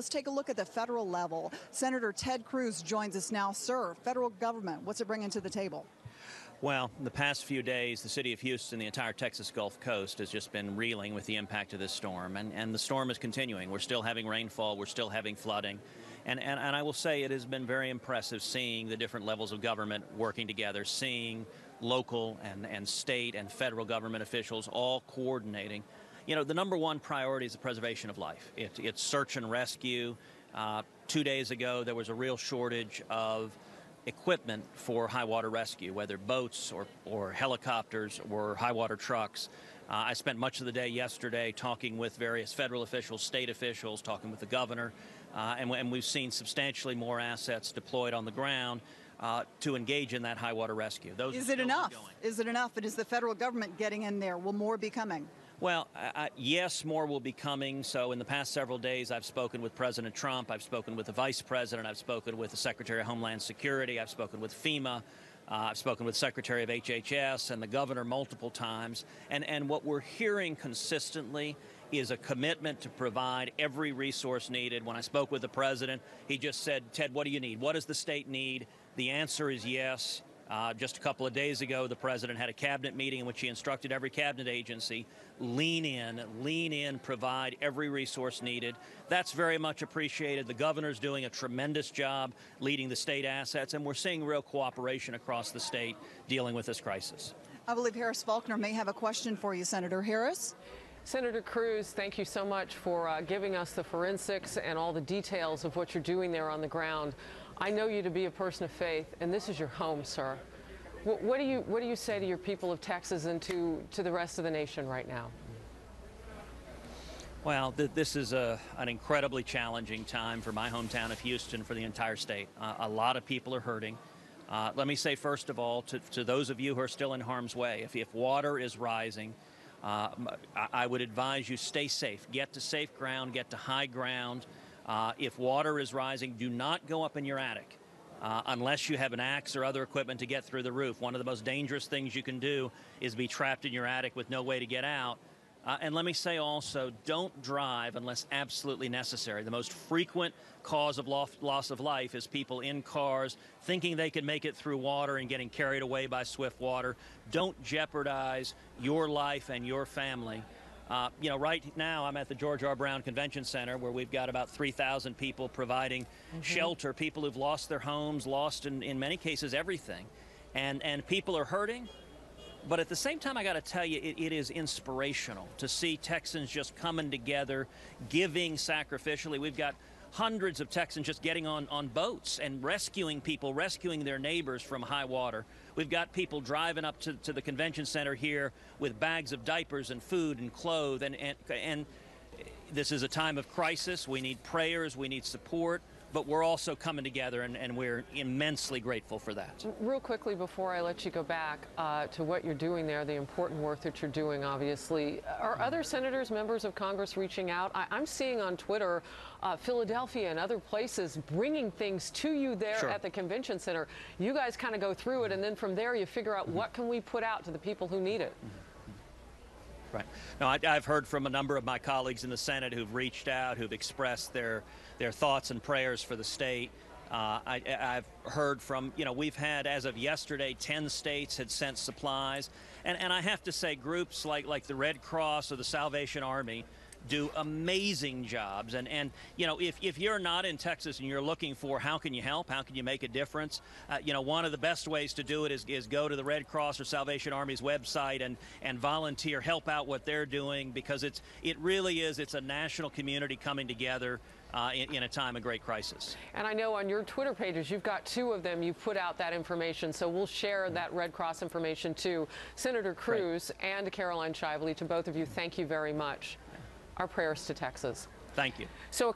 Let's take a look at the federal level. Senator Ted Cruz joins us now. Sir, federal government, what's it bringing to the table? Well, in the past few days, the city of Houston, the entire Texas Gulf Coast has just been reeling with the impact of this storm. And the storm is continuing. We're still having rainfall. We're still having flooding. And I will say it has been very impressive seeing the different levels of government working together, seeing local and state and federal government officials all coordinating. You know, the number one priority is the preservation of life. It's search and rescue. 2 days ago, there was a real shortage of equipment for high water rescue, whether boats or helicopters or high water trucks. I spent much of the day yesterday talking with various federal officials, state officials, talking with the governor, and we've seen substantially more assets deployed on the ground to engage in that high water rescue. Is it enough? Is it enough? And is the federal government getting in there? Will more be coming? Well, yes, more will be coming. So in the past several days, I've spoken with President Trump. I've spoken with the Vice President. I've spoken with the Secretary of Homeland Security. I've spoken with FEMA. I've spoken with Secretary of HHS and the governor multiple times. And what we're hearing consistently is a commitment to provide every resource needed. When I spoke with the president, he just said, Ted, what do you need? What does the state need? The answer is yes. Just a couple of days ago, the president had a cabinet meeting in which he instructed every cabinet agency, lean in, provide every resource needed. That's very much appreciated. The governor's doing a tremendous job leading the state assets, and we're seeing real cooperation across the state dealing with this crisis. I believe Harris Faulkner may have a question for you, Senator Harris. Senator Cruz, thank you so much for giving us the forensics and all the details of what you're doing there on the ground. I know you to be a person of faith, and this is your home, sir. What do you say to your people of Texas and to the rest of the nation right now? Well, this is an incredibly challenging time for my hometown of Houston, for the entire state. A lot of people are hurting. Let me say, first of all, to those of you who are still in harm's way, if water is rising, I would advise you stay safe. Get to safe ground, get to high ground. If water is rising, do not go up in your attic unless you have an axe or other equipment to get through the roof. One of the most dangerous things you can do is be trapped in your attic with no way to get out. And let me say also, don't drive unless absolutely necessary. The most frequent cause of loss of life is people in cars thinking they can make it through water and getting carried away by swift water. Don't jeopardize your life and your family. You know, right now I'm at the George R. Brown Convention Center, where we've got about 3,000 people providing shelter, people who've lost their homes, lost in many cases everything. And people are hurting. But at the same time, I got to tell you, it is inspirational to see Texans just coming together, giving sacrificially. We've got hundreds of Texans just getting on boats and rescuing people, rescuing their neighbors from high water. We've got people driving up to the convention center here with bags of diapers and food and clothes. And this is a time of crisis. We need prayers. We need support. But we're also coming together, and we're immensely grateful for that. Real quickly, before I let you go back to what you're doing there, the important work that you're doing, obviously, are other senators, members of Congress reaching out? I'm seeing on Twitter Philadelphia and other places bringing things to you there at the convention center. You guys kind of go through it, and then from there you figure out what can we put out to the people who need it. Right. No, I've heard from a number of my colleagues in the Senate who've reached out, who've expressed their thoughts and prayers for the state. I've heard from, you know, we've had, as of yesterday, 10 states had sent supplies. And I have to say, groups like the Red Cross or the Salvation Army do amazing jobs. And you know, if you're not in Texas and you're looking for how can you help, how can you make a difference, you know, one of the best ways to do it is go to the Red Cross or Salvation Army's website and volunteer, help out what they're doing, because it's a national community coming together in a time of great crisis. And I know on your Twitter pages, you've got 2 of them, you've put out that information, so we'll share that Red Cross information too. Senator Cruz and Caroline Shively, to both of you, thank you very much. Our prayers to Texas. Thank you. So